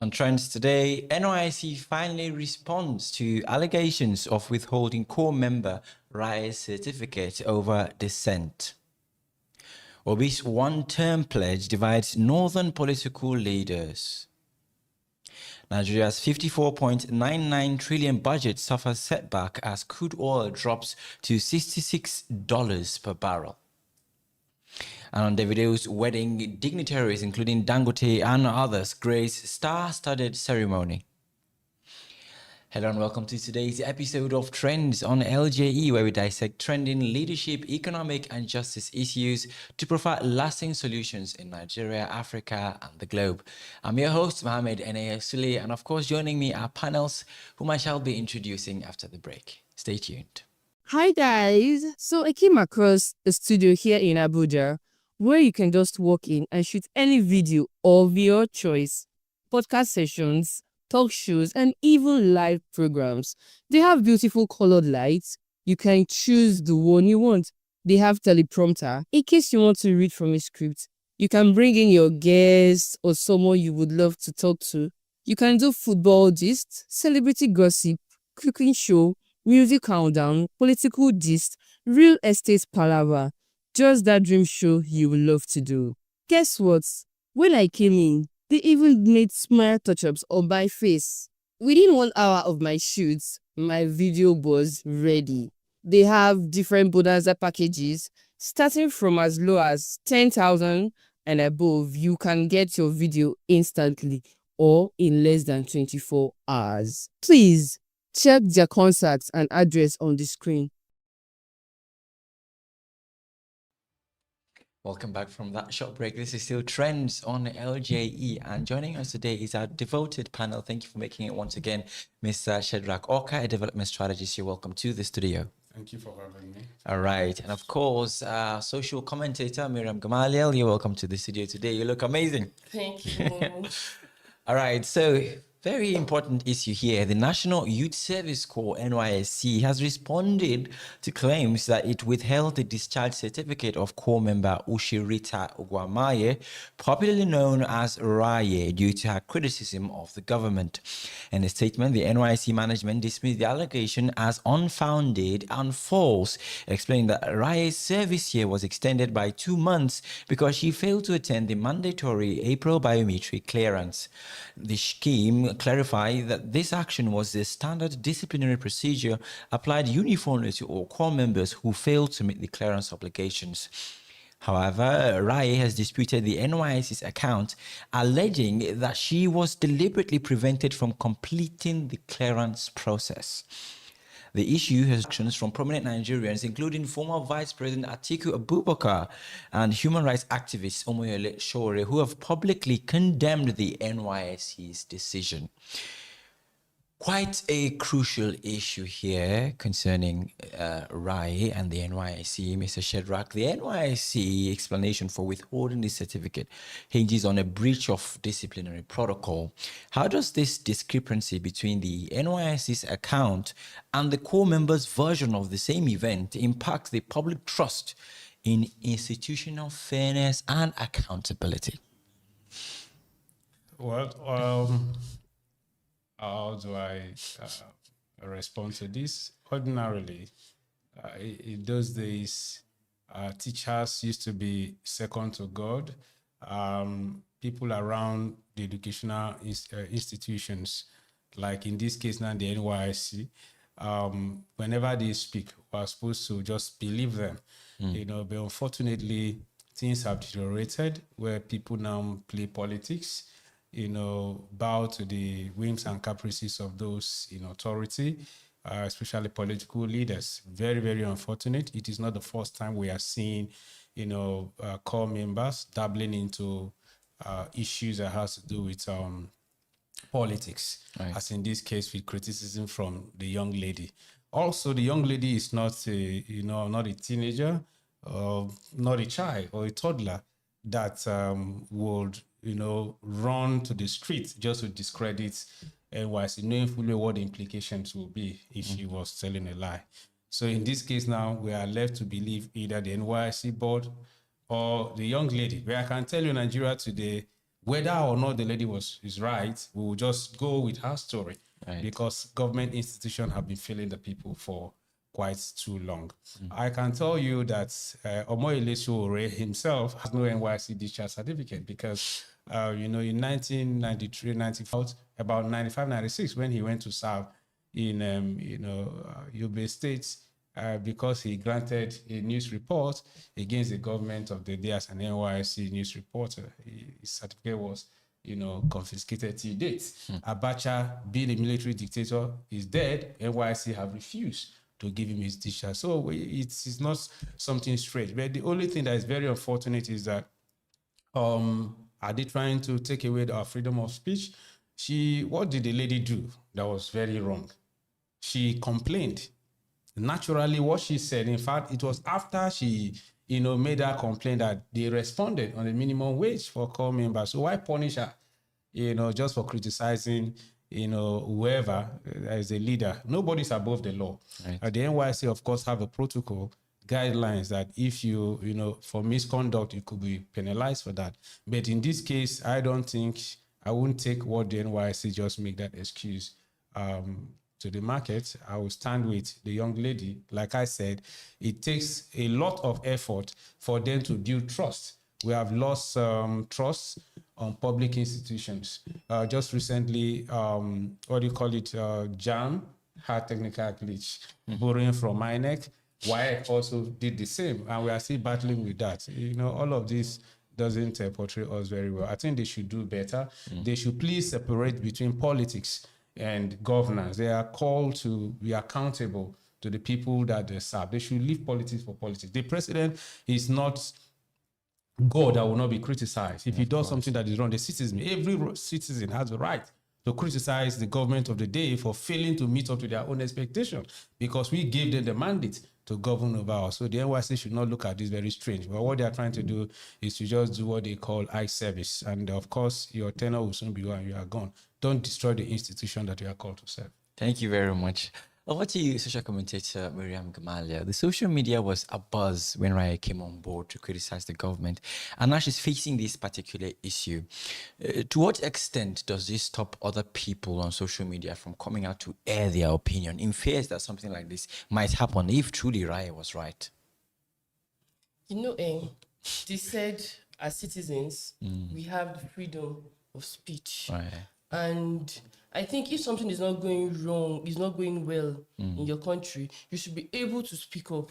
On Trendz today, NYSC finally responds to allegations of withholding Corp Member Raye's certificate over dissent. Obi's one-term pledge divides northern political leaders. Nigeria's 54.99 trillion budget suffers setback as crude oil drops to $66 per barrel. And on Davido's wedding, dignitaries including Dangote and others grace star-studded ceremony. Hello and welcome to today's episode of Trendz on LJE, where we dissect trending leadership, economic and justice issues to provide lasting solutions in Nigeria, Africa and the globe. I'm your host, Mohammed Sule, and of course joining me are panels whom I shall be introducing after the break. Stay tuned. Hi guys! So I came across a studio here in Abuja where you can just walk in and shoot any video of your choice, podcast sessions, talk shows, and even live programs. They have beautiful colored lights. You can choose the one you want. They have teleprompter in case you want to read from a script. You can bring in your guests or someone you would love to talk to. You can do football gist, celebrity gossip, cooking show, music countdown, political gist, real estate palaver. Just that dream show you would love to do. Guess what? When I came in, they even made smile touch-ups on my face. Within 1 hour of my shoots, my video was ready. They have different bonanza packages. Starting from as low as 10,000 and above, you can get your video instantly or in less than 24 hours. Please, check their contacts and address on the screen. Welcome back from that short break. This is still Trendz on LJE, and joining us today is our devoted panel. Thank you for making it once again, Mr. Shedrack Oka, a development strategist. You're welcome to the studio. Thank you for having me. All right. And of course, social commentator Miriam Gamaliel, you're welcome to the studio today. You look amazing. Thank you. All right. So, very important issue here. The National Youth Service Corps, NYSC, has responded to claims that it withheld the discharge certificate of Corp Member Ushirita Ogwamaye, popularly known as Raye, due to her criticism of the government. In a statement, the NYSC management dismissed the allegation as unfounded and false, explaining that Raye's service year was extended by 2 months because she failed to attend the mandatory April biometric clearance. The scheme clarified that this action was the standard disciplinary procedure applied uniformly to all Corp members who failed to meet the clearance obligations. However, Raye has disputed the NYSC's account, alleging that she was deliberately prevented from completing the clearance process. The issue has reactions from prominent Nigerians, including former Vice President Atiku Abubakar and human rights activist Omoyele Sowore, who have publicly condemned the NYSC's decision. Quite a crucial issue here concerning Raye and the NYSC, Mr. Shedrack. The NYSC explanation for withholding the certificate hinges on a breach of disciplinary protocol. How does this discrepancy between the NYSC's account and the Corp members' version of the same event impact the public trust in institutional fairness and accountability? Well, how do I respond to this? Ordinarily, in those days, teachers used to be second to God. People around the educational institutions, like in this case now the NYSC, whenever they speak, we're supposed to just believe them. But unfortunately, things have deteriorated where people now play politics, bow to the whims and caprices of those in authority, especially political leaders. Very, very unfortunate. It is not the first time we are seeing, Corp members dabbling into issues that has to do with politics, right. As in this case with criticism from the young lady. Also, the young lady is not not a teenager, not a child or a toddler that would run to the street just to discredit NYSC, knowing fully what the implications will be if she was telling a lie. So in this case now, we are left to believe either the NYSC board or the young lady. Where I can tell you, Nigeria today, Whether or not the lady is right, we will just go with her story, Right. because government institutions have been failing the people for quite too long. I can tell you that Omoyele Raye himself has no NYSC discharge certificate, because in 1993, 94, about 95, 96, when he went to serve in Yobe State, because he granted a news report against the government of the day as an NYSC news reporter. His certificate was, confiscated till date. Abacha, being a military dictator, is dead. NYSC have refused to give him his discharge. So it's not something strange. But the only thing that is very unfortunate is that are they trying to take away our freedom of speech? What did the lady do that was very wrong? She complained. Naturally, what she said, in fact, it was after she, made her complaint that they responded on the minimum wage for Corp Member. So why punish her, just for criticizing, whoever as a leader? Nobody's above the law. Right. The NYSC, of course, have a protocol guidelines that if you, for misconduct, you could be penalized for that. But in this case, I wouldn't take what the NYSC just make that excuse to the market. I will stand with the young lady. Like I said, it takes a lot of effort for them to build trust. We have lost trust on public institutions. Just recently, JAM had technical glitch, borrowing from INEC. WIAC also did the same, and we are still battling with that. All of this doesn't portray us very well. I think they should do better. They should please separate between politics and governance. They are called to be accountable to the people that they serve. They should leave politics for politics. The president is not God that will not be criticized. If he does something that is wrong, every citizen has the right to criticize the government of the day for failing to meet up to their own expectations, because we gave them the mandate to govern over us. So the NYSC should not look at this very strange. But what they are trying to do is to just do what they call eye service. And of course, your tenure will soon be over and you are gone. Don't destroy the institution that you are called to serve. Thank you very much. Over to you, social commentator Miriam Gamalia. The social media was abuzz when Raye came on board to criticize the government, and now she's facing this particular issue. To what extent does this stop other people on social media from coming out to air their opinion in fears that something like this might happen if truly Raye was right? They said as citizens, we have the freedom of speech. Right. And I think if something is not going wrong, is not going well in your country, you should be able to speak up,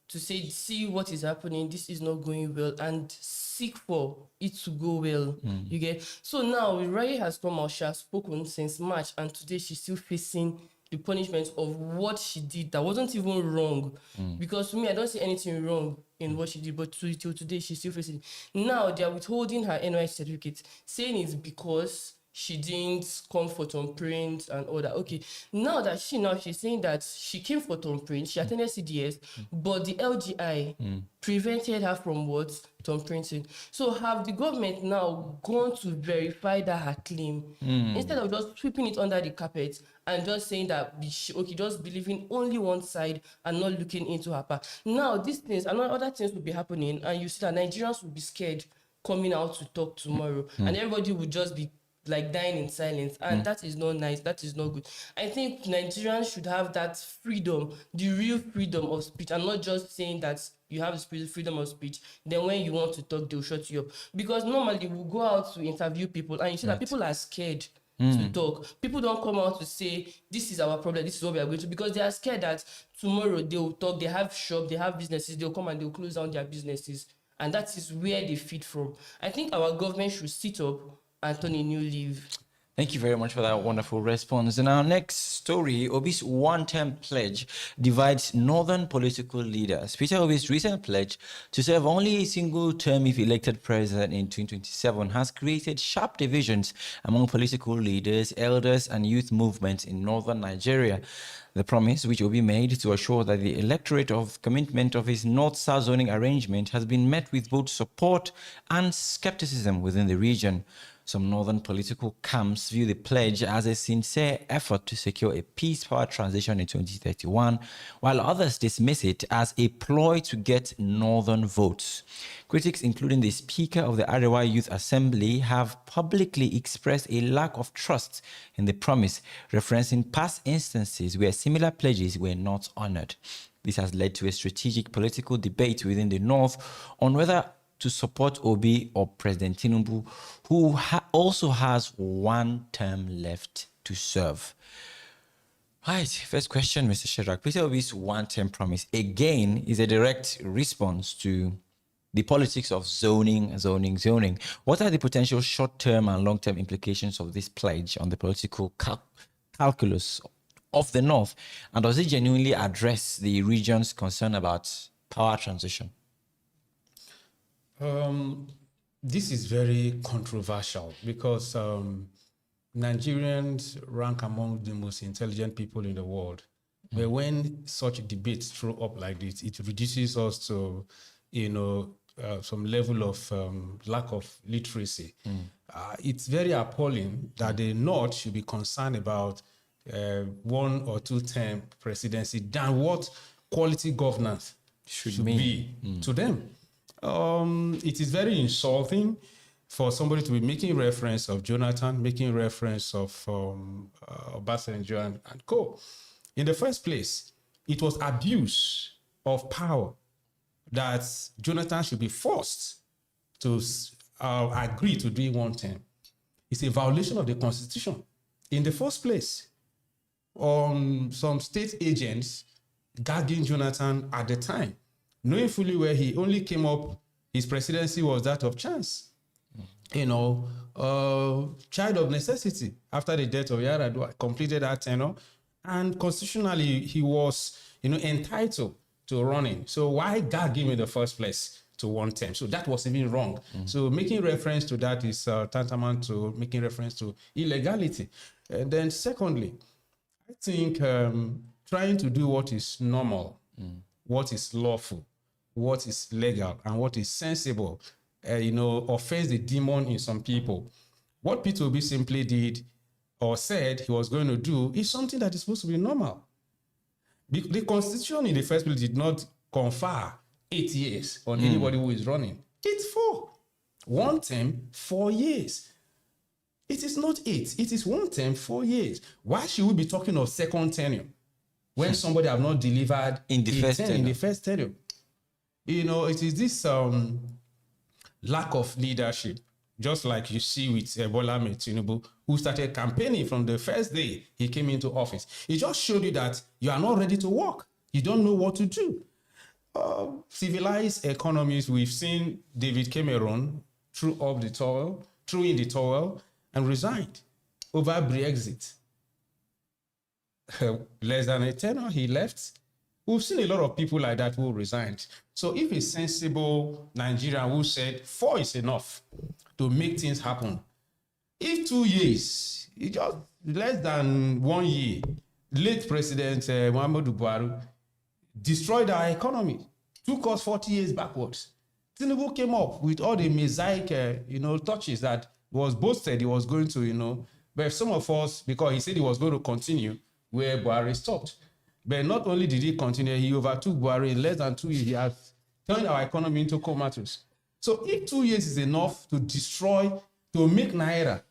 to say, see what is happening, this is not going well, and seek for it to go well. You get? So now, Raye has come out, she has spoken since March, and today she's still facing the punishment of what she did that wasn't even wrong. Because to me, I don't see anything wrong in what she did, but till today, she's still facing it. Now, they are withholding her NYSC certificate, saying it's because she didn't come for thumb print and all that. Okay, now she's saying that she came for thumb print, she attended CDS, but the LGI prevented her from what? Thumb printing. So have the government now gone to verify that her claim instead of just sweeping it under the carpet and just saying that just believing only one side and not looking into her part. Now these things and other things will be happening, and you see that Nigerians will be scared coming out to talk tomorrow, and everybody will just be like dying in silence, and that is not nice, that is not good. I think Nigerians should have that freedom, the real freedom of speech, and not just saying that you have the freedom of speech, then when you want to talk, they'll shut you up. Because normally we'll go out to interview people, and you see that people are scared to talk. People don't come out to say, this is our problem, this is what we are going to, because they are scared that tomorrow they will talk, they have shop, they have businesses, they'll come and they'll close down their businesses. And that is where they feed from. I think our government should sit up and turn a new leaf. Thank you very much for that wonderful response. And our next story, Obi's one-term pledge divides northern political leaders. Peter Obi's recent pledge to serve only a single term if elected president in 2027 has created sharp divisions among political leaders, elders, and youth movements in northern Nigeria. The promise, which Obi made to assure that the electorate of commitment of his north-south zoning arrangement has been met with both support and skepticism within the region. Some northern political camps view the pledge as a sincere effort to secure a peace power transition in 2031, while others dismiss it as a ploy to get northern votes. Critics, including the Speaker of the Arewa Youth Assembly, have publicly expressed a lack of trust in the promise, referencing past instances where similar pledges were not honored. This has led to a strategic political debate within the North on whether to support Obi or President Tinubu, who also has 1 term left to serve. Right, first question, Mr. Shedrack. Peter Obi's 1-term promise, again, is a direct response to the politics of zoning. What are the potential short-term and long-term implications of this pledge on the political calculus of the North? And does it genuinely address the region's concern about power transition? This is very controversial because Nigerians rank among the most intelligent people in the world. But when such debates throw up like this, it reduces us to, some level of lack of literacy. It's very appalling that the North should be concerned about 1 or 2 term presidency than what quality governance should be to them. It is very insulting for somebody to be making reference of Jonathan, making reference of Obasanjo and co. In the first place, it was abuse of power that Jonathan should be forced to agree to doing 1 term. It's a violation of the Constitution. In the first place, some state agents gagging Jonathan at the time, knowing fully where he only came up, his presidency was that of chance. Child of necessity. After the death of Yar'Adua, completed that tenure, and constitutionally he was, entitled to running. So why gag him in the first place to 1 term? So that was even wrong. So making reference to that is tantamount to making reference to illegality. And then secondly, I think trying to do what is normal, what is lawful, what is legal, and what is sensible, offends the demon in some people. What Peter Obi simply did or said he was going to do is something that is supposed to be normal. The Constitution in the first place did not confer 8 years on anybody who is running. It's 4. 1 term, 4 years. It is not 8. It is 1 term, 4 years. Why should we be talking of second tenure when somebody have not delivered in the first tenure? It is this lack of leadership, just like you see with Bola Ahmed Tinubu, who started campaigning from the first day he came into office. It just showed you that you are not ready to work. You don't know what to do. Civilized economies, we've seen David Cameron threw in the towel, and resigned over Brexit. Less than a tenure, he left. We've seen a lot of people like that who resigned. So if a sensible Nigerian who said 4 is enough to make things happen, if 2 years, it just less than 1 year, late President Muhammadu Buhari destroyed our economy, took us 40 years backwards. Tinubu came up with all the mosaic, touches that was boasted he was going to, but some of us, because he said he was going to continue where Buhari stopped. But not only did he continue, he overtook Buhari in less than 2 years. He has turned our economy into comatose. So if 2 years is enough to make Naira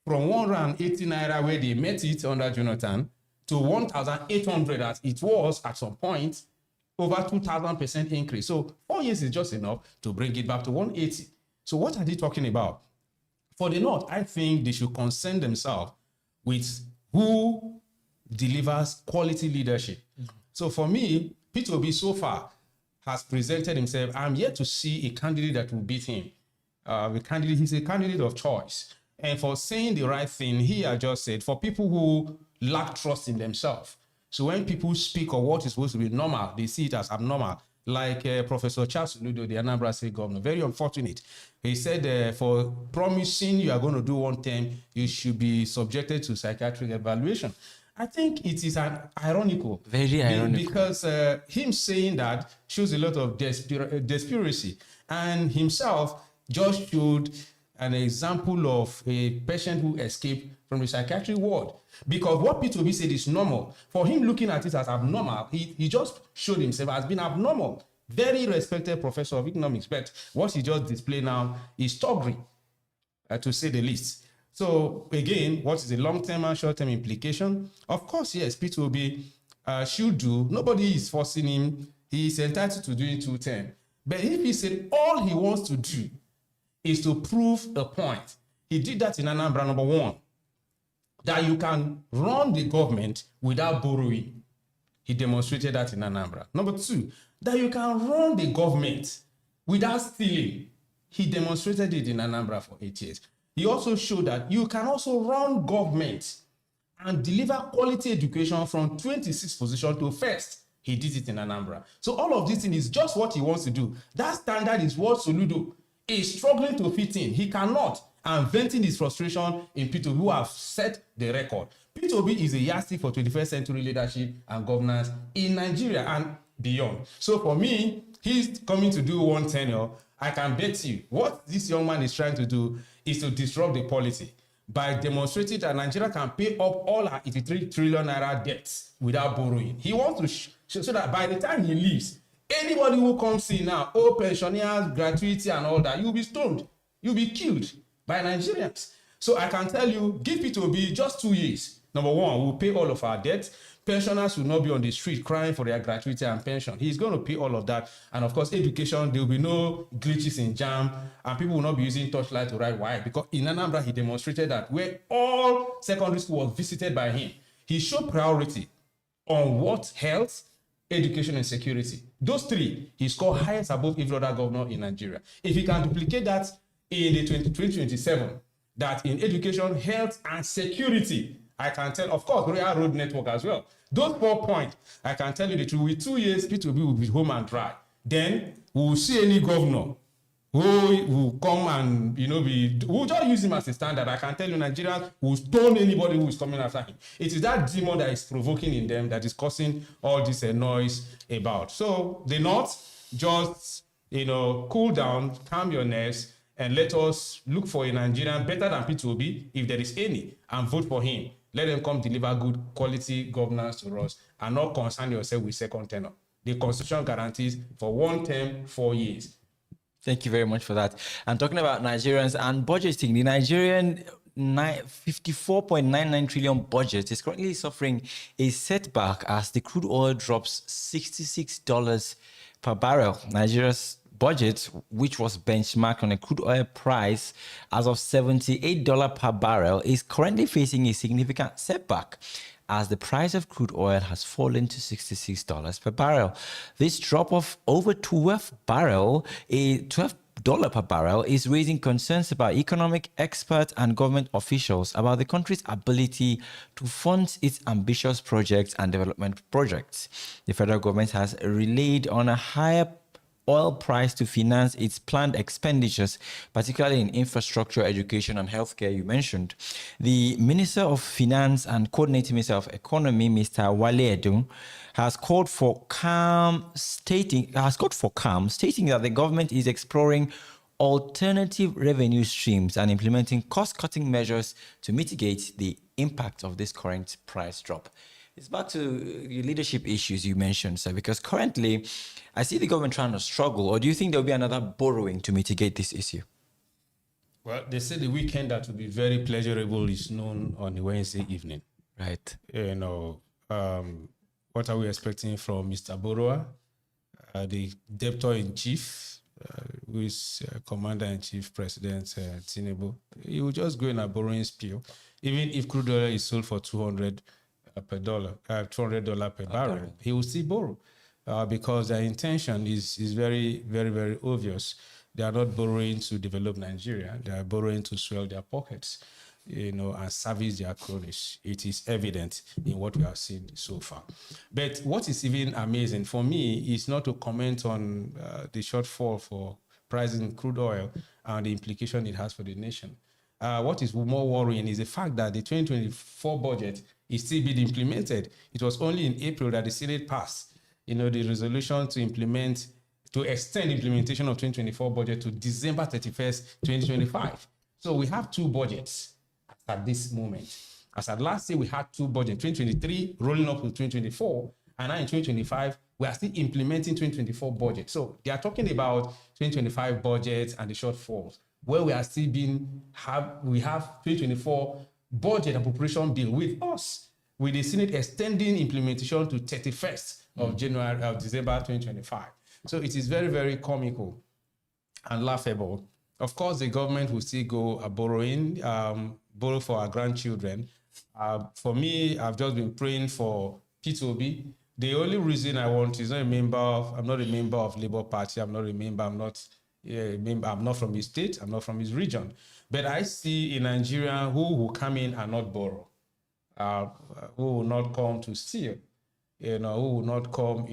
from 180 Naira where they met it under Jonathan to 1,800 as it was at some point, over 2,000% increase. So 4 years is just enough to bring it back to 180. So what are they talking about? For the North, I think they should concern themselves with who delivers quality leadership. So for me, Peter Obi so far has presented himself. I'm yet to see a candidate that will beat him. He's a candidate of choice. And for saying the right thing, he has just said, for people who lack trust in themselves. So when people speak of what is supposed to be normal, they see it as abnormal. Like Professor Charles Ludo, the Anambra State governor, very unfortunate. He said for promising you are going to do 1 term, you should be subjected to psychiatric evaluation. I think it is ironical. Very ironical. Because him saying that shows a lot of desperacy. And himself just showed an example of a patient who escaped from the psychiatric ward. Because what P2B said is normal. For him looking at it as abnormal, he just showed himself as being abnormal. Very respected professor of economics, but what he just displayed now is staggering, to say the least. So again, what is the long-term and short-term implication? Of course, yes, P2B should do. Nobody is forcing him. He is entitled to doing 210. But if he said all he wants to do is to prove a point, he did that in Anambra, number one, that you can run the government without borrowing. He demonstrated that in Anambra. Number two, that you can run the government without stealing. He demonstrated it in Anambra for 8 years. He also showed that you can also run government and deliver quality education from 26th position to first. He did it in Anambra. So all of this thing is just what he wants to do. That standard is what Soludo is struggling to fit in. He cannot, and venting his frustration in P2B, who have set the record. P2B is a yardstick for 21st century leadership and governance in Nigeria and beyond. So for me, he's coming to do one tenure. I can bet you what this young man is trying to do is to disrupt the policy by demonstrating that Nigeria can pay up all our 83 trillion naira debts without borrowing. He wants to so that by the time he leaves, anybody who comes in now, pensioners, gratuity and all that, you'll be stoned. You'll be killed by Nigerians. So I can tell you, give P2B just 2 years. Number one, we'll pay all of our debts. Pensioners will not be on the street crying for their gratuity and pension. He's going to pay all of that. And of course, education, there will be no glitches in JAM, and people will not be using torchlight to write why. Because in Anambra, he demonstrated that where all secondary school was visited by him, he showed priority on what? Health, education, and security. Those three, he scored highest above every other governor in Nigeria. If he can duplicate that in the 2027, that in education, health, and security, I can tell, of course, Raye Road Network as well. Those 4 points, I can tell you the truth, with 2 years, P2B will be home and dry. Then we will see any governor who will come and, we'll just use him as a standard. I can tell you Nigerians will stone anybody who is coming after him. It is that demon that is provoking in them that is causing all this noise about. So the North, just, cool down, calm your nerves, and let us look for a Nigerian better than P2B, if there is any, and vote for him. Let them come deliver good quality governance to us and not concern yourself with second tenure. The Constitution guarantees for 1 term, 4 years. Thank you very much for that. And talking about Nigerians and budgeting, the Nigerian 54.99 trillion budget is currently suffering a setback as the crude oil drops $66 per barrel. Nigeria's budget, which was benchmarked on a crude oil price as of $78 per barrel, is currently facing a significant setback as the price of crude oil has fallen to $66 per barrel. This drop of over $12 per barrel is raising concerns about economic experts and government officials about the country's ability to fund its ambitious projects and development projects. The federal government has relied on a higher oil price to finance its planned expenditures, particularly in infrastructure, education, and healthcare, you mentioned. The Minister of Finance and Coordinating Minister of Economy, Mr. Wale Edun, has called for calm, stating that the government is exploring alternative revenue streams and implementing cost-cutting measures to mitigate the impact of this current price drop. It's back to the leadership issues you mentioned, sir, because currently I see the government trying to struggle, or do you think there'll be another borrowing to mitigate this issue? Well, they say the weekend that will be very pleasurable is known on a Wednesday evening. Right. What are we expecting from Mr. Borrower, the debtor-in-chief, who is Commander-in-Chief President Tinubu? He will just go in a borrowing spiel, even if crude oil is sold for $200 per barrel. He will still borrow because their intention is very, very, very obvious. They are not borrowing to develop Nigeria. They are borrowing to swell their pockets, and service their cronies. It is evident in what we have seen so far. But what is even amazing for me is not to comment on the shortfall for pricing crude oil and the implication it has for the nation. What is more worrying is the fact that the 2024 budget is still being implemented. It was only in April that the Senate passed, the resolution to extend implementation of 2024 budget to December 31st, 2025. So we have two budgets at this moment. As at last year, we had two budgets, 2023 rolling up to 2024, and now in 2025, we are still implementing 2024 budget. So they are talking about 2025 budgets and the shortfalls, where we are still we have 2024 budget and appropriation bill with us, with the Senate extending implementation to 31st of December 2025. So it is very, very comical and laughable. Of course, the government will still go borrow for our grandchildren. For me, I've just been praying for P2B. The only reason I want is I'm not a member of Labour Party. I'm not from his state. I'm not from his region. But I see a Nigerian who will come in and not borrow, who will not come to steal, who will not come,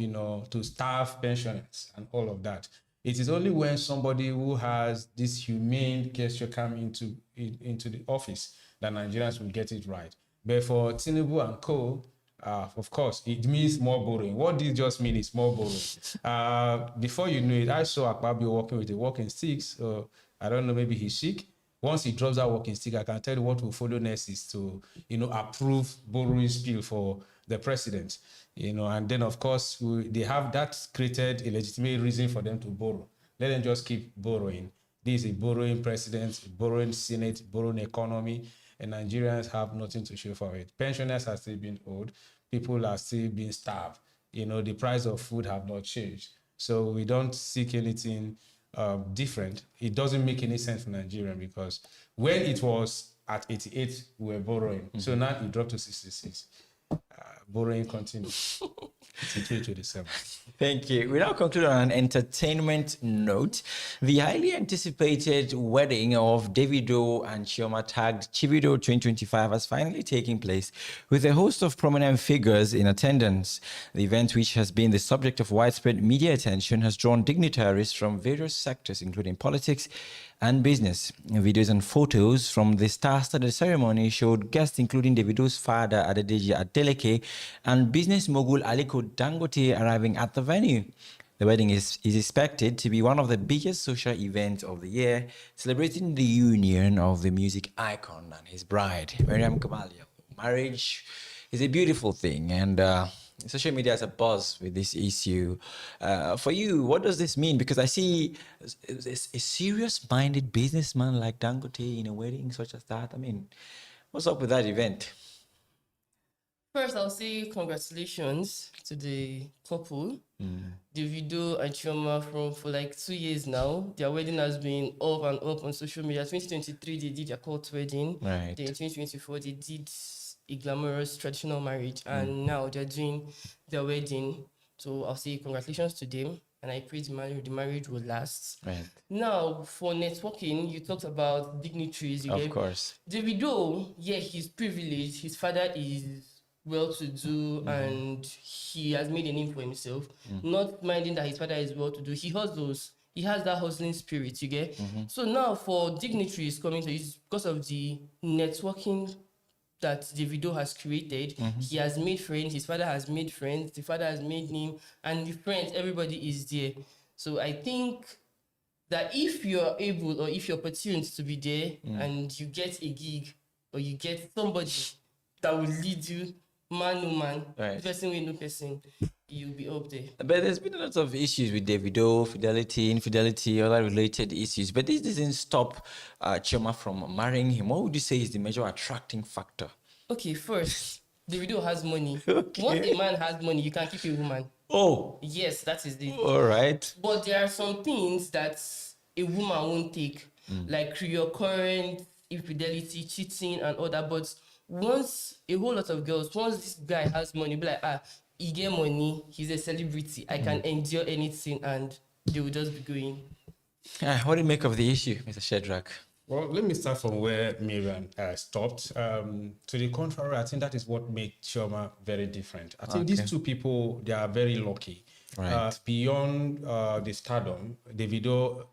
to starve pensioners and all of that. It is only when somebody who has this humane gesture come into the office that Nigerians will get it right. But for Tinubu and co, of course, it means more borrowing. What this just means is more borrowing. Before you know it, I saw Akpabio walking with a walking stick. So I don't know, maybe he's sick. Once he drops that walking stick, I can tell you what will follow next is to, approve borrowing spill for the president. And then of course they have that created a legitimate reason for them to borrow. Let them just keep borrowing. This is a borrowing president, a borrowing Senate, borrowing economy, and Nigerians have nothing to show for it. Pensioners are still being owed. People are still being starved. The price of food have not changed. So we don't seek anything different. It doesn't make any sense for Nigeria because when it was at 88, we were borrowing. So now it dropped to 66. Borrowing continues to 2027. Thank you. We now conclude on an entertainment note. The highly anticipated wedding of Davido and Chioma tagged Chivido 2025 has finally taken place with a host of prominent figures in attendance. The event, which has been the subject of widespread media attention, has drawn dignitaries from various sectors, including politics and business. Videos and photos from the star-studded ceremony showed guests including Davido's father, Adedeji Adeleke, and business mogul Aliko Dangote arriving at the venue. The wedding is expected to be one of the biggest social events of the year, celebrating the union of the music icon and his bride, Miriam Kamalia. Marriage is a beautiful thing, and social media has a buzz with this issue. For you, what does this mean? Because I see a serious-minded businessman like Dangote in a wedding such as that. I mean, what's up with that event? First, I'll say congratulations to the couple. Davido and Chioma for like 2 years now. Their wedding has been up and up on social media. 2023, they did their court wedding. Right. Then in 2024, they did a glamorous traditional marriage. And now they're doing their wedding. So I'll say congratulations to them. And I pray the marriage will last. Right. Now, for networking, you talked about dignitaries. Of course. Davido, yeah, he's privileged. His father is well-to-do and he has made a name for himself. Not minding that his father is well-to-do, he hustles. He has that hustling spirit, you get? So now for dignitaries coming to it, because of the networking that Davido has created, he has made friends, his father has made friends, the father has made name, and the friends, everybody is there. So I think that if you're able or if you're opportune to be there and you get a gig or you get somebody that will lead you man to man, right, person with no person, you'll be up there. But there's been a lot of issues with Davido, fidelity, infidelity, other related issues. But this doesn't stop Chioma from marrying him. What would you say is the major attracting factor? Okay, first, Davido has money. Okay. Once a man has money, you can keep a woman. Oh. Yes, that is the... All right. But there are some things that a woman won't take, like recurrent infidelity, cheating, and all that. But once a whole lot of girls, once this guy has money, be like, he get money, he's a celebrity, I can endure anything, and they will just be going. What do you make of the issue, Mr. Shedrack? Well, let me start from where Miriam stopped. To the contrary, I think that is what makes Chioma very different. I think these two people, they are very lucky. Right. Beyond the stardom, Davido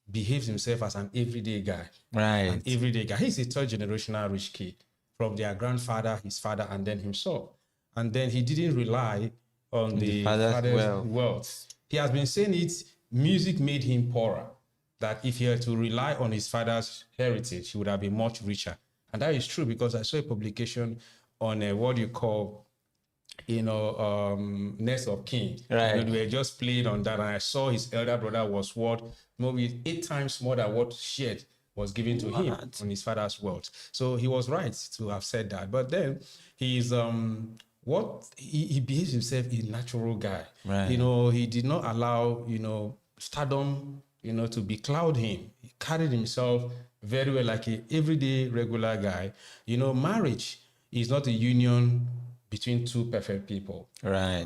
behaves himself as an everyday guy. Right. An everyday guy. He's a third generational rich kid from their grandfather, his father, and then himself. And then he didn't rely on the father's wealth. He has been saying it, music made him poorer. that if he had to rely on his father's heritage, he would have been much richer. And that is true because I saw a publication on what you call, Nest of King. Right. They were just playing on that, and I saw his elder brother was worth maybe 8 times more than what Shed was given to him on his father's wealth. So he was right to have said that. But then he's he behaves himself a natural guy. Right. He did not allow stardom to becloud him. He carried himself very well like a everyday regular guy. Marriage is not a union between two perfect people. Right.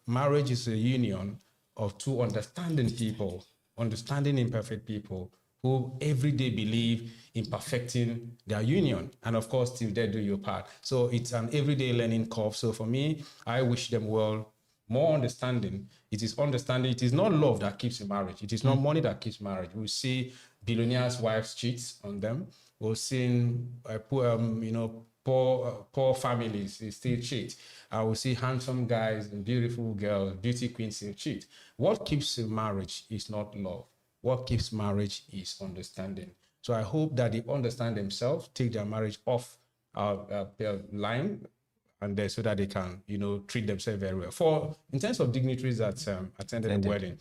Marriage is a union of two understanding people, understanding imperfect people who every day believe in perfecting their union. And of course, till death do your part. So it's an everyday learning curve. So for me, I wish them well, more understanding. It is understanding. It is not love that keeps a marriage. It is not money that keeps marriage. We see billionaires' wives cheat on them. We've seen poor families, they still cheat. I will see handsome guys and beautiful girls, beauty queens still cheat. What keeps a marriage is not love. What keeps marriage is understanding. So I hope that they understand themselves, take their marriage off their line, and so that they can, treat themselves very well. In terms of dignitaries that attended the wedding,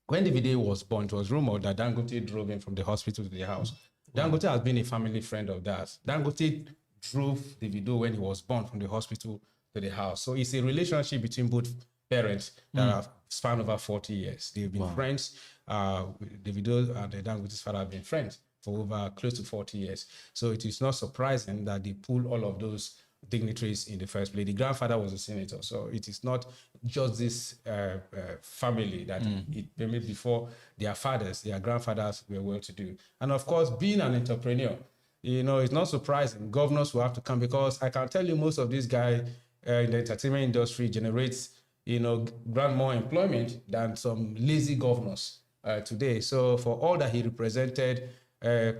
when the video was born, it was rumored that Dangote drove him from the hospital to the house. Dangote has been a family friend of that. Dangote drove the video when he was born from the hospital to the house. So it's a relationship between both parents that have spanned over 40 years. They've been friends. Davido and Dangote's father have been friends for over close to 40 years. So it is not surprising that they pulled all of those dignitaries in the first place. The grandfather was a senator. So it is not just this family that maybe before their fathers, their grandfathers were well-to-do. And of course, being an entrepreneur, it's not surprising. Governors will have to come because I can tell you most of these guys in the entertainment industry generates, grant more employment than some lazy governors today. So for all that he represented,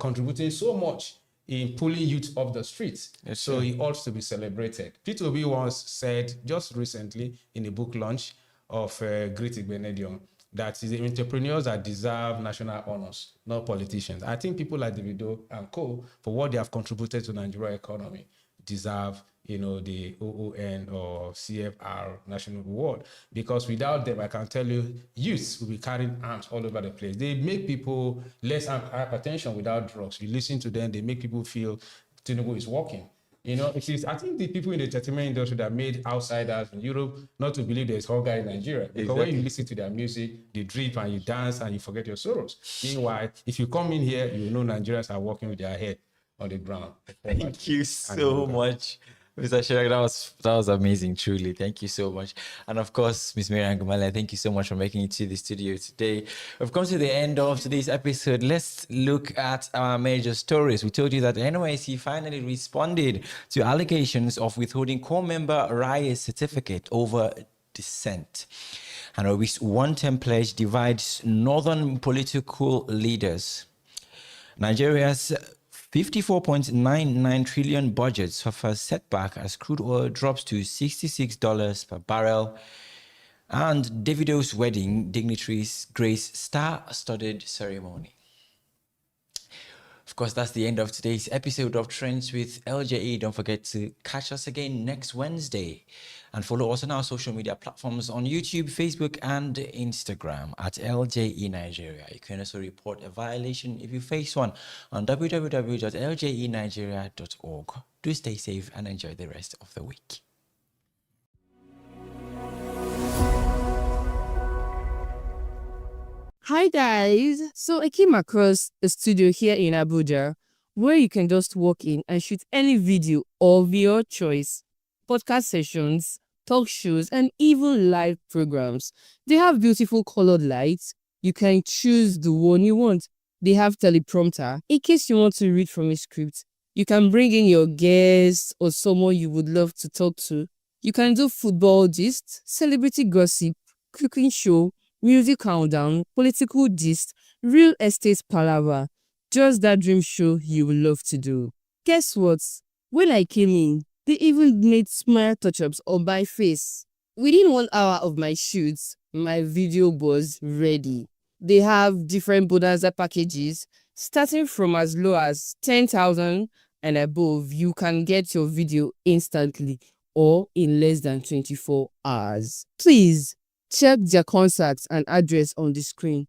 contributing so much in pulling youth off the streets, so he ought to be celebrated. P2B once said just recently in a book launch of Great Igbenedion that is the entrepreneurs that deserve national honors, not politicians. I think people like Davido and co, for what they have contributed to Nigeria economy, deserve, the OON or CFR national award. Because without them, I can tell you, youths will be carrying arms all over the place. They make people less hypertension without drugs. You listen to them, they make people feel Tinubu is working. It is, I think, the people in the entertainment industry that made outsiders in Europe not to believe there's hunger in Nigeria. Because when you listen to their music, they drip and you dance and you forget your sorrows. Meanwhile, if you come in here, you know Nigerians are working with their head on the ground. Thank you so much, Mr. Shirak. That was amazing, truly. Thank you so much. And of course, Ms. Miriam Gumale, thank you so much for making it to the studio today. We've come to the end of today's episode. Let's look at our major stories. We told you that the NYSC finally responded to allegations of withholding Corp Member Raye's certificate over dissent. And a one-term pledge divides northern political leaders. Nigeria's 54.99 trillion budget suffers setback as crude oil drops to $66 per barrel. And Davido's wedding dignitaries grace star-studded ceremony. Of course, that's the end of today's episode of Trendz with LJE. Don't forget to catch us again next Wednesday. And follow us on our social media platforms on YouTube, Facebook, and Instagram at LJE Nigeria. You can also report a violation if you face one on www.ljenigeria.org. Do stay safe and enjoy the rest of the week. Hi guys! So I came across a studio here in Abuja where you can just walk in and shoot any video of your choice. Podcast sessions, talk shows, and even live programs. They have beautiful colored lights. You can choose the one you want. They have teleprompter in case you want to read from a script. You can bring in your guests or someone you would love to talk to. You can do football gist, celebrity gossip, cooking show, music countdown, political gist, real estate palaver. Just that dream show you would love to do. Guess what? When I came in, they even made smile touch-ups on my face. Within 1 hour of my shoots, my video was ready. They have different bonanza packages starting from as low as 10,000 and above. You can get your video instantly or in less than 24 hours. Please check their contacts and address on the screen.